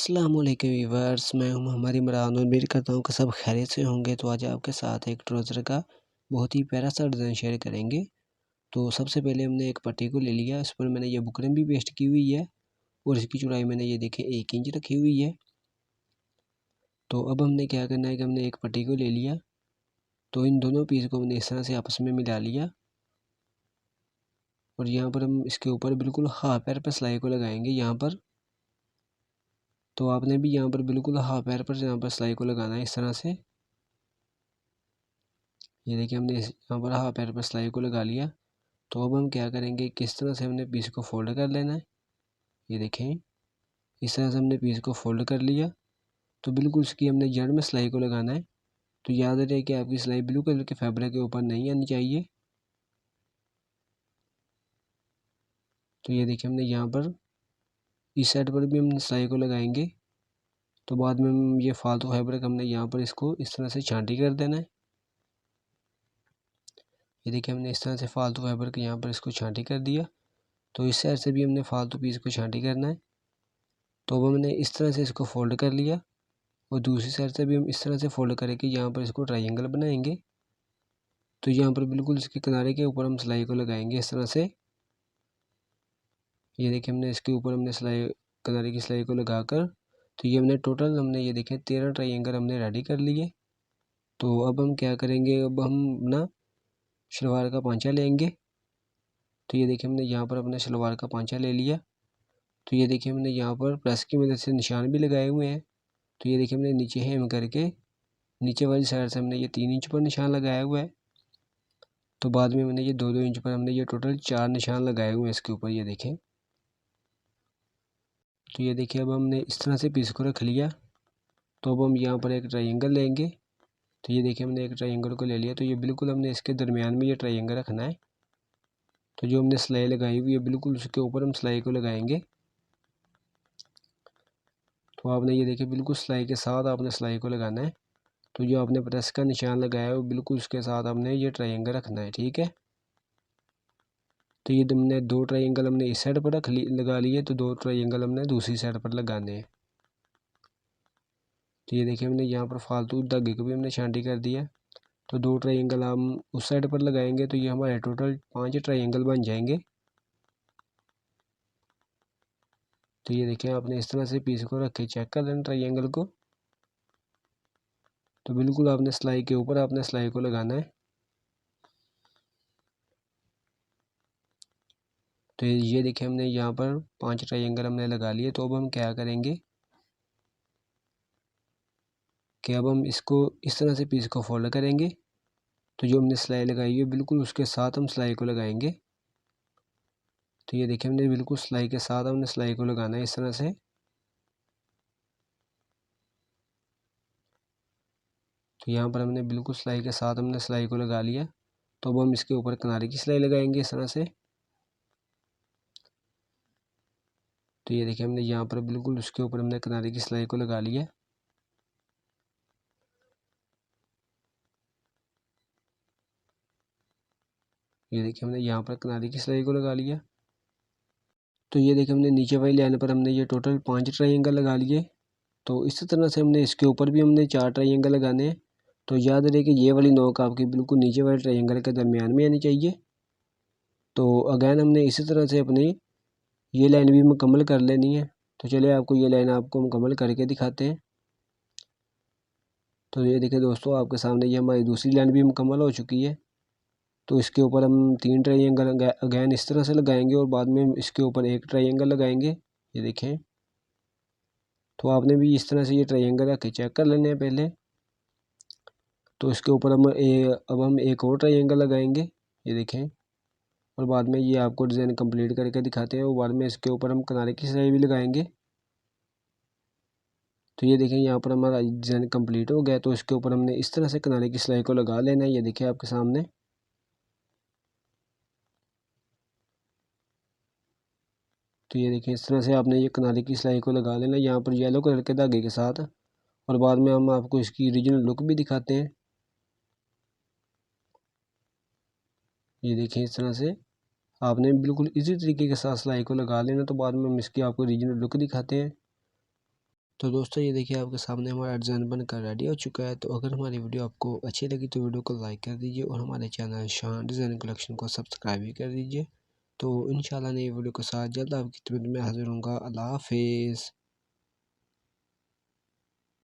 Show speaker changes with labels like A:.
A: अस्सलामुअलैकुम व्यूअर्स, मैं हूं हमारी इमरान और उम्मीद करता हूं कि सब खैरियत से होंगे। तो आज आपके साथ एक ट्राउज़र का बहुत ही प्यारा सा डिज़ाइन शेयर करेंगे। तो सबसे पहले हमने एक पट्टी को ले लिया, इस पर मैंने ये बुकरम भी पेस्ट की हुई है और इसकी चौड़ाई मैंने ये देखें 1 इंच रखी हुई है। तो अब हमने क्या करना है कि हमने एक पट्टी को ले लिया, तो इन दोनों पीस को हमने इस तरह से आपस में मिला लिया और यहाँ पर हम इसके ऊपर बिल्कुल हाफ पैर पर सिलाई को लगाएंगे। यहाँ पर तो आपने भी यहाँ पर बिल्कुल हाफ पैर पर यहाँ पर सिलाई को लगाना है इस तरह से। ये देखिए हमने यहाँ पर हाफ पैर पर सिलाई को लगा लिया। तो अब हम क्या करेंगे, किस तरह से हमने पीस को फोल्ड कर लेना है। ये देखें इस तरह से हमने पीस को फोल्ड कर लिया। तो बिल्कुल इसकी हमने जड़ में सिलाई को लगाना है। तो याद रहे कि आपकी सिलाई ब्लू कलर के फैब्रिक के ऊपर नहीं आनी चाहिए। तो ये देखिए हमने यहाँ पर इस साइड पर भी हम सिलाई को लगाएंगे। तो बाद में हम ये फालतू फैब्रिक हमने यहाँ पर इसको इस तरह से छांटी कर देना है। ये देखिए हमने इस तरह से फालतू फैब्रिक यहाँ पर इसको छांटी कर दिया। तो इस साइड से भी हमने फालतू पीस को छांटी करना है। तो अब हमने इस तरह से इसको फोल्ड कर लिया और दूसरी साइड से भी हम इस तरह से फोल्ड करके यहाँ पर इसको ट्रायंगल बनाएंगे। तो यहाँ पर बिल्कुल इसके किनारे के ऊपर हम सिलाई को लगाएंगे इस तरह से। ये देखिए हमने इसके ऊपर हमने सिलाई किनारे की सिलाई को लगाकर, तो ये हमने ये देखें 13 ट्रायंगल हमने रेडी कर लिए। तो अब हम क्या करेंगे, अब हम ना शलवार का पांचा लेंगे। तो ये देखिए हमने यहाँ पर अपने शलवार का पांचा ले लिया। तो ये देखिए हमने यहाँ पर प्रेस की मदद से निशान भी लगाए हुए हैं। तो ये देखिए हमने नीचे हेम करके नीचे वाली साइड से हमने ये 3 इंच पर निशान लगाया हुआ है। तो बाद में मैंने ये 2-2 इंच पर हमने ये टोटल 4 निशान लगाए हुए हैं इसके ऊपर। ये देखें, तो ये देखिए अब हमने इस तरह से पीस को रख लिया। तो अब हम यहाँ पर एक ट्रायंगल लेंगे। तो ये देखिए हमने एक ट्रायंगल को ले लिया। तो ये बिल्कुल हमने इसके दरमियान में ये ट्रायंगल रखना है। तो जो हमने सिलाई लगाई हुई है बिल्कुल उसके ऊपर हम सिलाई को लगाएंगे। तो आपने ये देखिए बिल्कुल सिलाई के साथ आपने सिलाई को लगाना है। तो जो आपने प्रेस का निशान लगाया है वो बिल्कुल उसके साथ हमने ये ट्रायंगल रखना है, ठीक है। तो ये हमने 2 ट्रायंगल हमने इस साइड पर लगा लिए, तो 2 ट्रायंगल हमने दूसरी साइड पर लगाने हैं। तो ये देखिए हमने यहाँ पर फालतू धागे को भी हमने छांटी कर दिया। तो 2 ट्रायंगल हम उस साइड पर लगाएंगे, तो ये हमारे टोटल 5 ट्रायंगल बन जाएंगे। तो ये देखिए आपने इस तरह से पीस को रख के चेक कर लेना ट्रायंगल को। तो बिल्कुल आपने सिलाई के ऊपर आपने सिलाई को लगाना है। तो ये देखिए हमने यहाँ पर 5 ट्रायंगल हमने लगा लिए। तो अब हम क्या करेंगे कि अब हम इसको इस तरह से पीस को फोल्ड करेंगे। तो जो हमने सिलाई लगाई है बिल्कुल उसके साथ हम सिलाई को लगाएंगे। तो ये देखिए हमने बिल्कुल सिलाई के साथ हमने सिलाई को लगाना है इस तरह से। तो यहाँ पर हमने बिल्कुल सिलाई के साथ हमने सिलाई को लगा लिया। तो अब हम इसके ऊपर किनारे की सिलाई लगाएंगे इस तरह से। तो ये देखिए हमने यहाँ पर बिल्कुल उसके ऊपर हमने किनारे की सिलाई को लगा लिया। ये देखिए हमने यहाँ पर किनारे की सिलाई को लगा लिया। तो ये देखिए हमने नीचे वाली लाइन पर हमने ये टोटल 5 ट्रायंगल लगा लिए। तो इसी तरह से हमने इसके ऊपर भी हमने 4 ट्रायंगल लगाने हैं। तो याद रहे कि ये वाली नोक आपकी बिल्कुल नीचे वाले ट्रायंगल के दरमियान में आनी चाहिए। तो अगैन हमने इसी तरह से अपनी ये लाइन भी मुकम्मल कर लेनी है। तो चलिए आपको ये लाइन आपको मुकम्मल करके दिखाते हैं। तो ये देखिए दोस्तों, आपके सामने ये हमारी दूसरी लाइन भी मुकम्मल हो चुकी है। तो इसके ऊपर हम 3 ट्रायंगल अगैन इस तरह से लगाएंगे और बाद में इसके ऊपर एक ट्रायंगल लगाएंगे। ये देखें, तो आपने भी इस तरह से ये ट्रायंगल रख के चेक कर लेने हैं पहले। तो इसके ऊपर अब हम एक और ट्रायंगल लगाएंगे। ये देखें, और बाद में ये आपको डिज़ाइन कंप्लीट करके दिखाते हैं और बाद में इसके ऊपर हम किनारे की सिलाई भी लगाएंगे। तो ये देखें यहाँ पर हमारा डिज़ाइन कंप्लीट हो गया। तो इसके ऊपर हमने इस तरह से किनारे की सिलाई को लगा लेना है। ये देखिए आपके सामने। तो ये देखिए इस तरह से आपने ये किनारे की सिलाई को लगा लेना यहाँ पर येलो कलर के धागे के साथ। और बाद में हम आपको इसकी ओरिजिनल लुक भी दिखाते हैं। ये देखिए इस तरह से आपने बिल्कुल इसी तरीके के साथ सिलाई को लगा लेना। तो बाद में हम इसकी आपको ओरिजिनल लुक दिखाते हैं। तो दोस्तों ये देखिए आपके सामने हमारा डिज़ाइन बनकर रेडी हो चुका है। तो अगर हमारी वीडियो आपको अच्छी लगी तो वीडियो को लाइक कर दीजिए और हमारे चैनल शान डिज़ाइन कलेक्शन को सब्सक्राइब भी कर दीजिए। तो इंशाल्लाह नई वीडियो के साथ जल्द आपकी खिदमत में हाजिर होऊंगा। अल्लाह हाफिज़।